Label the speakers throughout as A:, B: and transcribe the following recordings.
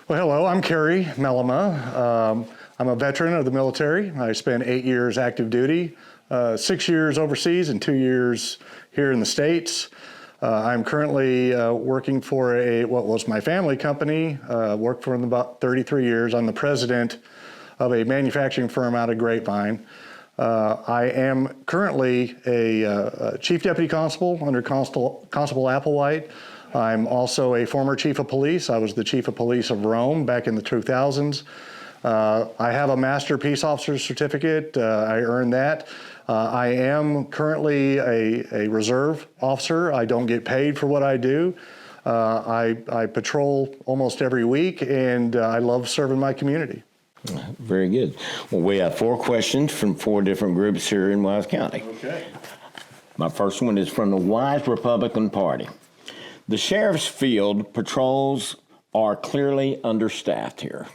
A: Well, hello, I'm Cary Mellema. I'm a veteran of the military. I spent 8 years active duty, 6 years overseas, and 2 years here in the States. I'm currently working for what was my family company, worked for them about 33 years. I'm the president of a manufacturing firm out of Grapevine. I am currently a Chief Deputy Constable under Constable Applewhite. I'm also a former Chief of Police. I was the Chief of Police of Rome back in the 2000s. I have a Master Peace Officer certificate. I earned that. I am currently a reserve officer. I don't get paid for what I do. I patrol almost every week, and I love serving my community.
B: Very good. Well, we have 4 questions from 4 different groups here in Wise County.
A: Okay.
B: My first one is from the Wise Republican Party. The sheriff's field patrols are clearly understaffed here.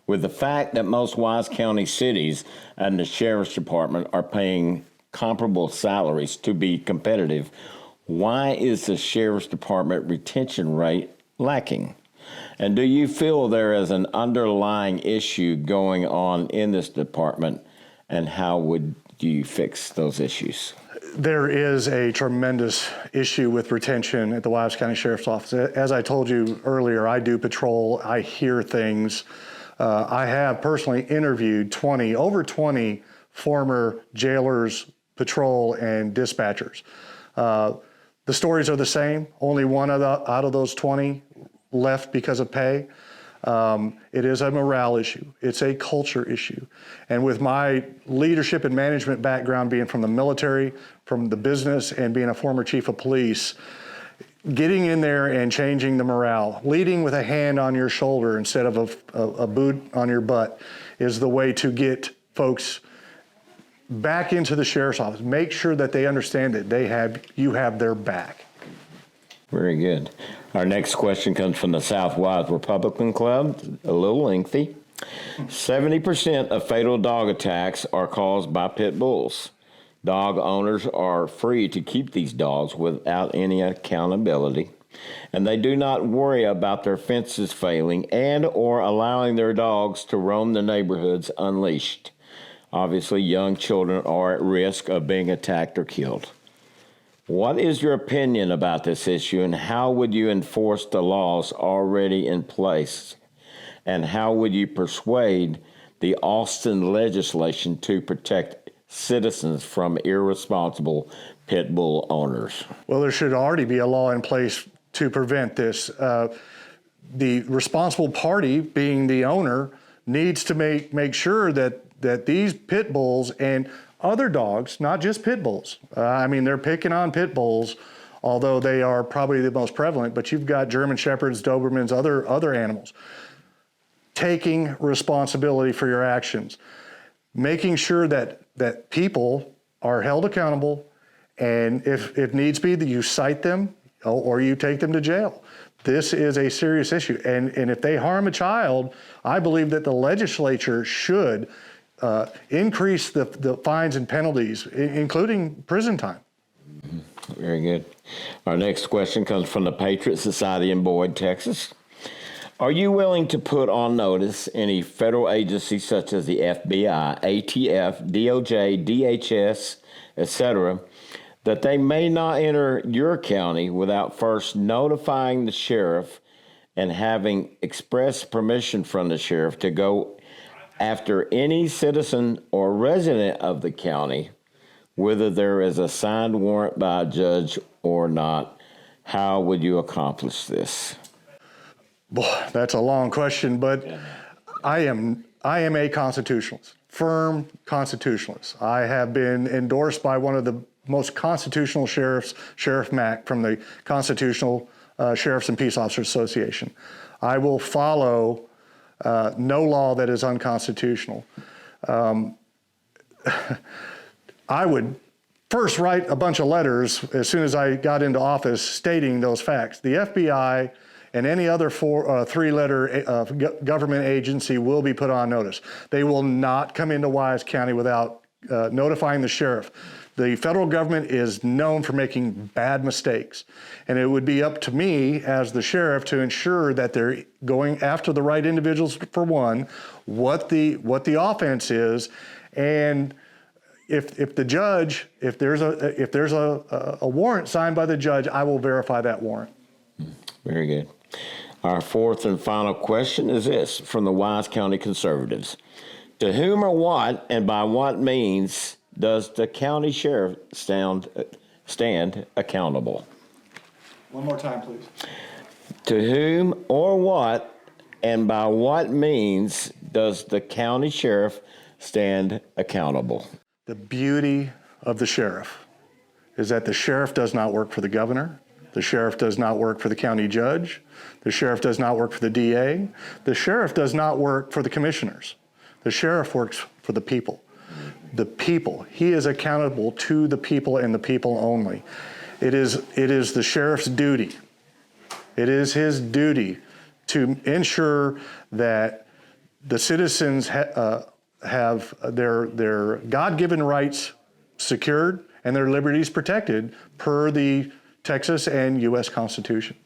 B: With the fact that most Wise County cities and the sheriff's department are paying comparable salaries to be competitive, why is the sheriff's department retention rate lacking? And do you feel there is an underlying issue going on in this department, and how would you fix those issues?
A: There is a tremendous issue with retention at the Wise County Sheriff's Office. As I told you earlier, I do patrol, I hear things. I have personally interviewed over 20 former jailers, patrol, and dispatchers. The stories are the same. Only one out of those 20 left because of pay. It is a morale issue. It's a culture issue. And with my leadership and management background, being from the military, from the business, and being a former chief of police, getting in there and changing the morale, leading with a hand on your shoulder instead of a boot on your butt, is the way to get folks back into the sheriff's office. Make sure that they understand that you have their back.
B: Very good. Our next question comes from the Southwise Republican Club, a little lengthy. 70% of fatal dog attacks are caused by pit bulls. Dog owners are free to keep these dogs without any accountability, and they do not worry about their fences failing and or allowing their dogs to roam the neighborhoods unleashed. Obviously, young children are at risk of being attacked or killed. What is your opinion about this issue, and how would you enforce the laws already in place? And how would you persuade the Austin legislation to protect citizens from irresponsible pit bull owners?
A: Well, there should already be a law in place to prevent this. The responsible party, being the owner, needs to make sure that these pit bulls and other dogs, not just pit bulls. They're picking on pit bulls, although they are probably the most prevalent, but you've got German Shepherds, Dobermans, other animals. Taking responsibility for your actions. Making sure that people are held accountable, and if needs be, that you cite them or you take them to jail. This is a serious issue, and if they harm a child, I believe that the legislature should increase the fines and penalties, including prison time.
B: Very good. Our next question comes from the Patriot Society in Boyd, Texas. Are you willing to put on notice any federal agencies such as the FBI, ATF, DOJ, DHS, etc., that they may not enter your county without first notifying the sheriff and having express permission from the sheriff to go after any citizen or resident of the county, whether there is a signed warrant by a judge or not? How would you accomplish this?
A: Boy, that's a long question, but I am a constitutionalist, firm constitutionalist. I have been endorsed by one of the most constitutional sheriffs, Sheriff Mack, from the Constitutional Sheriffs and Peace Officers Association. I will follow no law that is unconstitutional. I would first write a bunch of letters as soon as I got into office stating those facts. The FBI and any other three-letter government agency will be put on notice. They will not come into Wise County without notifying the sheriff. The federal government is known for making bad mistakes, and it would be up to me as the sheriff to ensure that they're going after the right individuals, for one, what the offense is, and if there's a warrant signed by the judge, I will verify that warrant.
B: Very good. Our fourth and final question is this from the Wise County Conservatives. To whom or what and by what means does the county sheriff stand accountable?
A: One more time, please.
B: To whom or what and by what means does the county sheriff stand accountable?
A: The beauty of the sheriff is that the sheriff does not work for the governor. The sheriff does not work for the county judge. The sheriff does not work for the DA. The sheriff does not work for the commissioners. The sheriff works for the people. The people. He is accountable to the people and the people only. It is the sheriff's duty. It is his duty to ensure that the citizens have their God-given rights secured and their liberties protected per the Texas and U.S. Constitution.